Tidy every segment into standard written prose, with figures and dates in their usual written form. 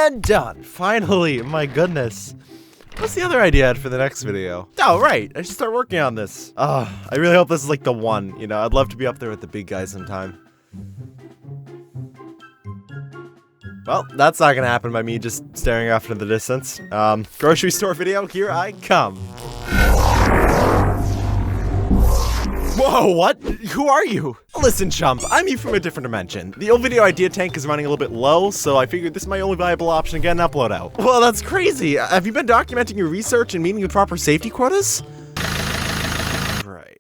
And done. Finally, my goodness. What's the other idea I had for the next video? Oh, right. I should start working on this. I really hope this is like the one, you know? I'd love to be up there with the big guys sometime. Well, that's not gonna happen by me just staring off into the distance. Grocery store video, here I come. Whoa, what? Who are you? Listen, chump, I'm you from a different dimension. The old video idea tank is running a little bit low, so I figured this is my only viable option to get an upload out. Well, that's crazy. Have you been documenting your research and meeting the proper safety quotas? Right.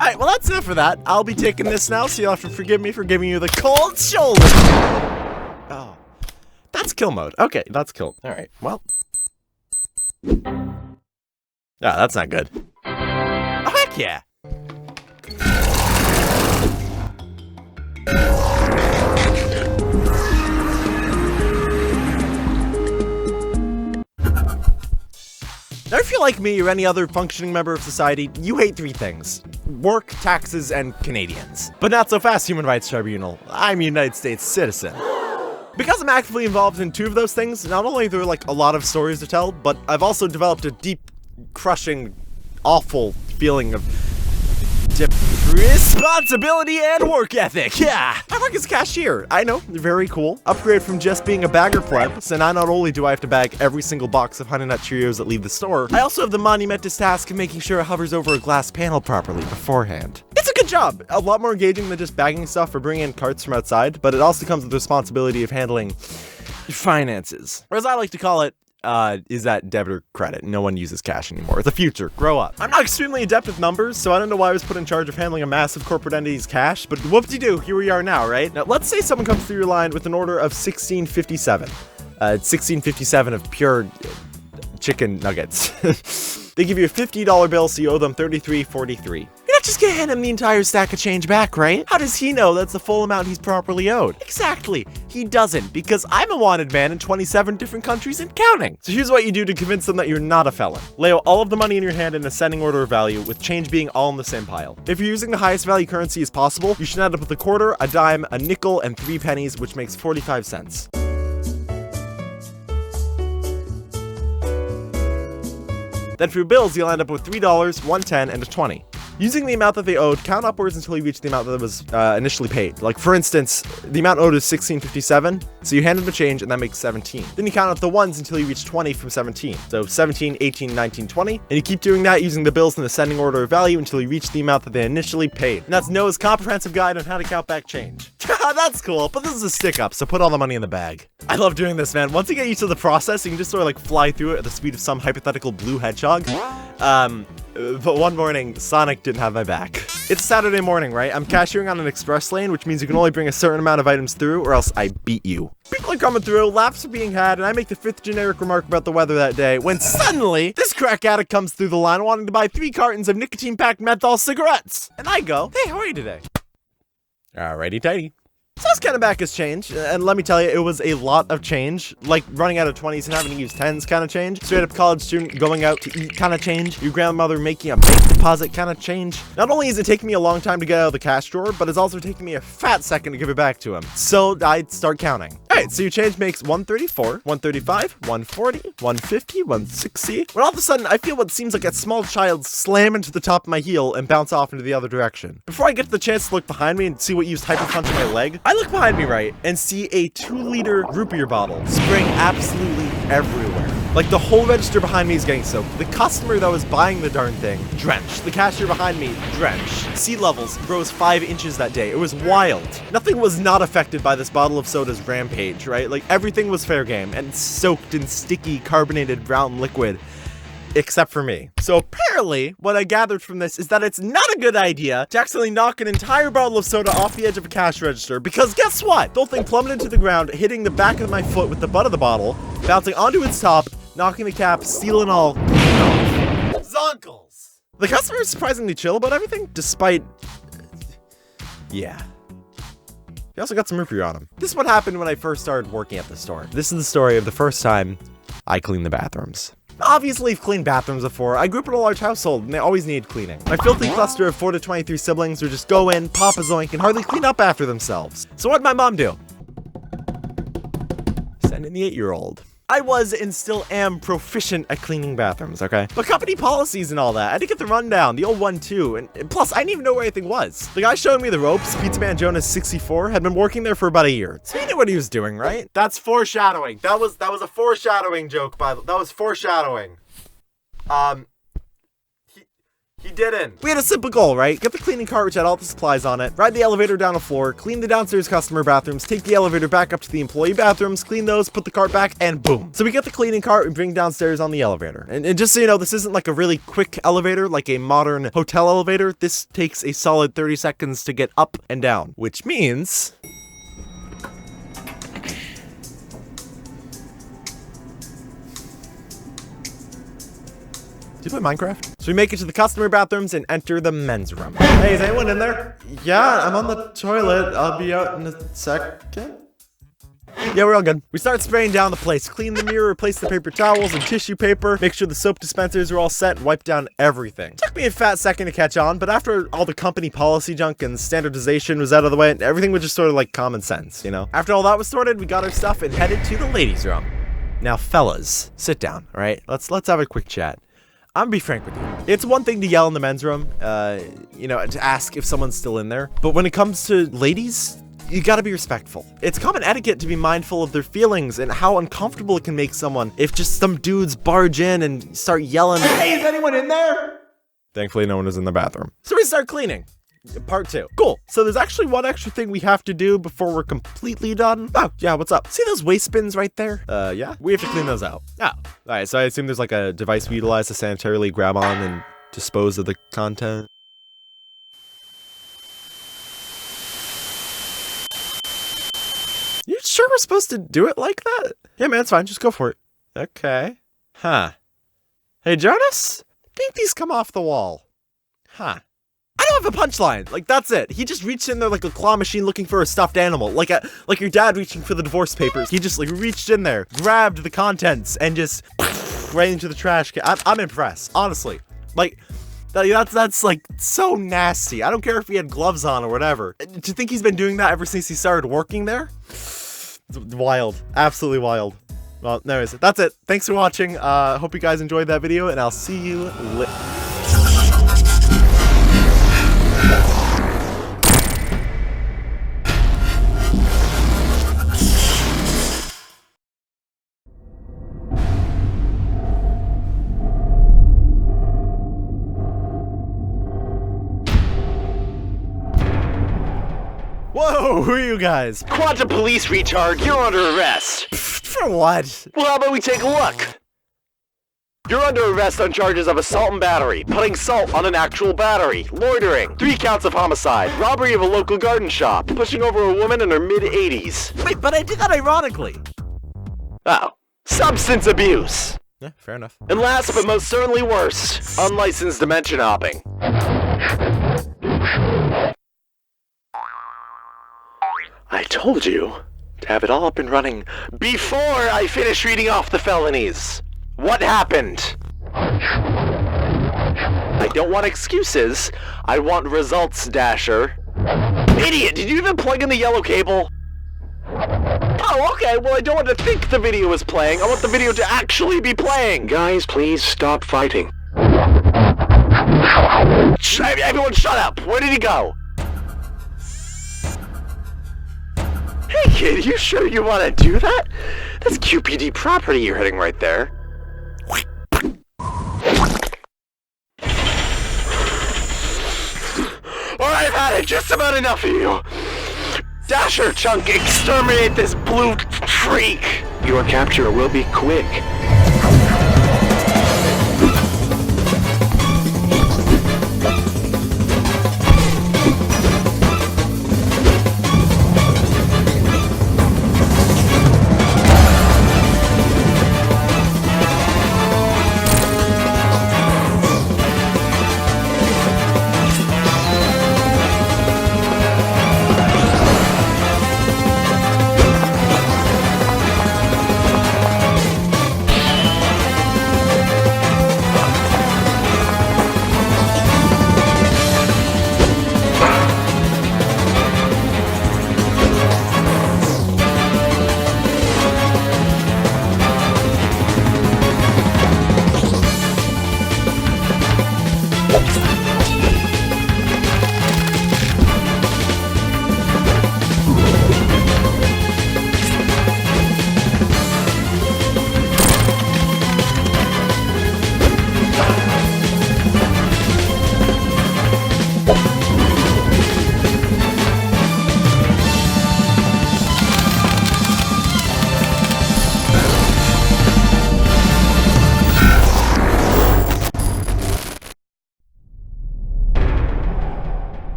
Alright, well that's enough for that. I'll be taking this now, so you'll have to forgive me for giving you the cold shoulder. Oh. That's kill mode. Okay, that's kill. Alright, well. That's not good. Oh, heck yeah. Now, if you're like me or any other functioning member of society, you hate three things: work, taxes, and Canadians. But not so fast, Human Rights Tribunal. I'm a United States citizen. Because I'm actively involved in two of those things, not only are there like a lot of stories to tell, but I've also developed a deep, crushing, awful feeling of responsibility and work ethic. Yeah, I work as a cashier. I know, very cool. Upgrade from just being a bagger pleb, so now not only do I have to bag every single box of Honey Nut Cheerios that leave the store, I also have the monumentous task of making sure it hovers over a glass panel properly beforehand. It's a good job. A lot more engaging than just bagging stuff or bringing in carts from outside, but it also comes with the responsibility of handling finances. Or as I like to call it, is that debit or credit? No one uses cash anymore. It's the future. Grow up. I'm not extremely adept with numbers, so I don't know why I was put in charge of handling a massive corporate entity's cash, but whoop-de-doo, here we are now, right? Now, let's say someone comes through your line with an order of 1657. 1657 of pure chicken nuggets. They give you a $50 bill, so you owe them $33.43. You're not just gonna hand him the entire stack of change back, right? How does he know that's the full amount he's properly owed? Exactly, he doesn't, because I'm a wanted man in 27 different countries and counting. So here's what you do to convince them that you're not a felon. Lay out all of the money in your hand in ascending order of value, with change being all in the same pile. If you're using the highest value currency as possible, you should end up with a quarter, a dime, a nickel, and 3 pennies, which makes 45 cents. Then for your bills, you'll end up with $3, $1.10, and a 20. Using the amount that they owed, count upwards until you reach the amount that was initially paid. Like, for instance, the amount owed is $16.57, so you hand them the change, and that makes 17. Then you count out the ones until you reach 20 from 17. So 17, 18, 19, 20, and you keep doing that using the bills in ascending order of value until you reach the amount that they initially paid. And that's Noah's comprehensive guide on how to count back change. That's cool, but this is a stick-up, so put all the money in the bag. I love doing this, man. Once you get used to the process, you can just sort of like fly through it at the speed of some hypothetical blue hedgehog. But one morning, Sonic didn't have my back. It's Saturday morning, right? I'm cashiering on an express lane, which means you can only bring a certain amount of items through, or else I beat you. People are coming through, laughs are being had, and I make the 5th generic remark about the weather that day, when suddenly, this crack addict comes through the line wanting to buy 3 cartons of nicotine-packed menthol cigarettes. And I go, hey, how are you today? Alrighty tighty. So I was kind of back as change, and let me tell you, it was a lot of change. Like running out of 20s and having to use 10s kind of change. Straight up college student going out to eat kind of change. Your grandmother making a bank deposit kind of change. Not only is it taking me a long time to get out of the cash drawer, but it's also taking me a fat second to give it back to him. So I start counting. Alright, so your change makes 134, 135, 140, 150, 160. When all of a sudden, I feel what seems like a small child slam into the top of my heel and bounce off into the other direction. Before I get the chance to look behind me and see what used hyper punch in my leg, I look behind me, right, and see a 2-liter root beer bottle spraying absolutely everywhere. Like, the whole register behind me is getting soaked. The customer that was buying the darn thing, drenched. The cashier behind me, drenched. Sea levels rose 5 inches that day. It was wild. Nothing was not affected by this bottle of soda's rampage, right? Like, everything was fair game and soaked in sticky, carbonated brown liquid. Except for me. So apparently, what I gathered from this is that it's not a good idea to accidentally knock an entire bottle of soda off the edge of a cash register, because guess what? The whole thing plummeted to the ground, hitting the back of my foot with the butt of the bottle, bouncing onto its top, knocking the cap, seal and all. Zonkles! The customer is surprisingly chill about everything, despite... yeah. He also got some root beer on him. This is what happened when I first started working at the store. This is the story of the first time I cleaned the bathrooms. Obviously, I've cleaned bathrooms before. I grew up in a large household, and they always needed cleaning. My filthy cluster of 4 to 23 siblings would just go in, pop a zoink, and hardly clean up after themselves. So what'd my mom do? Send and the 8-year-old. I was and still am proficient at cleaning bathrooms, okay? But company policies and all that, I had to get the rundown, the old one too, and plus I didn't even know where anything was. The guy showing me the ropes, Pizza Man Jonas 64, had been working there for about a year. So he knew what he was doing, right? That's foreshadowing. That was a foreshadowing joke, that was foreshadowing. He didn't. We had a simple goal, right? Get the cleaning cart, which had all the supplies on it, ride the elevator down a floor, clean the downstairs customer bathrooms, take the elevator back up to the employee bathrooms, clean those, put the cart back, and boom. So we get the cleaning cart and bring downstairs on the elevator. And just so you know, this isn't like a really quick elevator, like a modern hotel elevator. This takes a solid 30 seconds to get up and down, which means... Do you play Minecraft? So we make it to the customer bathrooms and enter the men's room. Hey, is anyone in there? Yeah, I'm on the toilet. I'll be out in a second. Yeah, we're all good. We start spraying down the place. Clean the mirror, replace the paper towels and tissue paper. Make sure the soap dispensers are all set and wipe down everything. Took me a fat second to catch on, but after all the company policy junk and standardization was out of the way, everything was just sort of like common sense, you know? After all that was sorted, we got our stuff and headed to the ladies' room. Now, fellas, sit down, all right? Let's have a quick chat. I'm gonna be frank with you. It's one thing to yell in the men's room, you know, to ask if someone's still in there. But when it comes to ladies, you gotta be respectful. It's common etiquette to be mindful of their feelings and how uncomfortable it can make someone if just some dudes barge in and start yelling, "Hey, is anyone in there?" Thankfully, no one was in the bathroom. So we start cleaning. Part 2. Cool. So there's actually one extra thing we have to do before we're completely done. Oh, yeah, what's up? See those waste bins right there? Yeah, we have to clean those out. Oh, all right, so I assume there's like a device we utilize to sanitarily grab on and dispose of the content. You sure we're supposed to do it like that? Yeah, man, it's fine. Just go for it. Okay. Huh. Hey, Jonas? I think these come off the wall. Huh. I don't have a punchline. Like, that's it. He just reached in there like a claw machine looking for a stuffed animal. Like your dad reaching for the divorce papers. He just like reached in there, grabbed the contents, and just right into the trash can. I'm impressed, honestly. Like, that's like so nasty. I don't care if he had gloves on or whatever. To think he's been doing that ever since he started working there? It's wild. Absolutely wild. Well, anyways, that's it. Thanks for watching. Hope you guys enjoyed that video, and I'll see you later. Whoa, who are you guys? Quantum police retard, you're under arrest. For what? Well, how about we take a look? You're under arrest on charges of assault and battery, putting salt on an actual battery, loitering, 3 counts of homicide, robbery of a local garden shop, pushing over a woman in her mid-80s. Wait, but I did that ironically. Oh, substance abuse. Yeah, fair enough. And last but most certainly worst, unlicensed dimension hopping. I told you to have it all up and running before I finish reading off the felonies. What happened? I don't want excuses. I want results, Dasher. Idiot, did you even plug in the yellow cable? Oh, okay, well I don't want to think the video is playing. I want the video to actually be playing. Guys, please stop fighting. Everyone shut up. Where did he go? Hey kid, you sure you want to do that? That's QPD property you're hitting right there. Alright, I've had it. Just about enough of you. Dasher, Chunk, exterminate this blue freak. Your capture will be quick.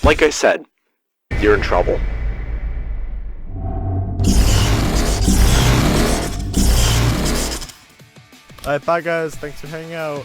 Like I said, you're in trouble. Alright, bye guys. Thanks for hanging out.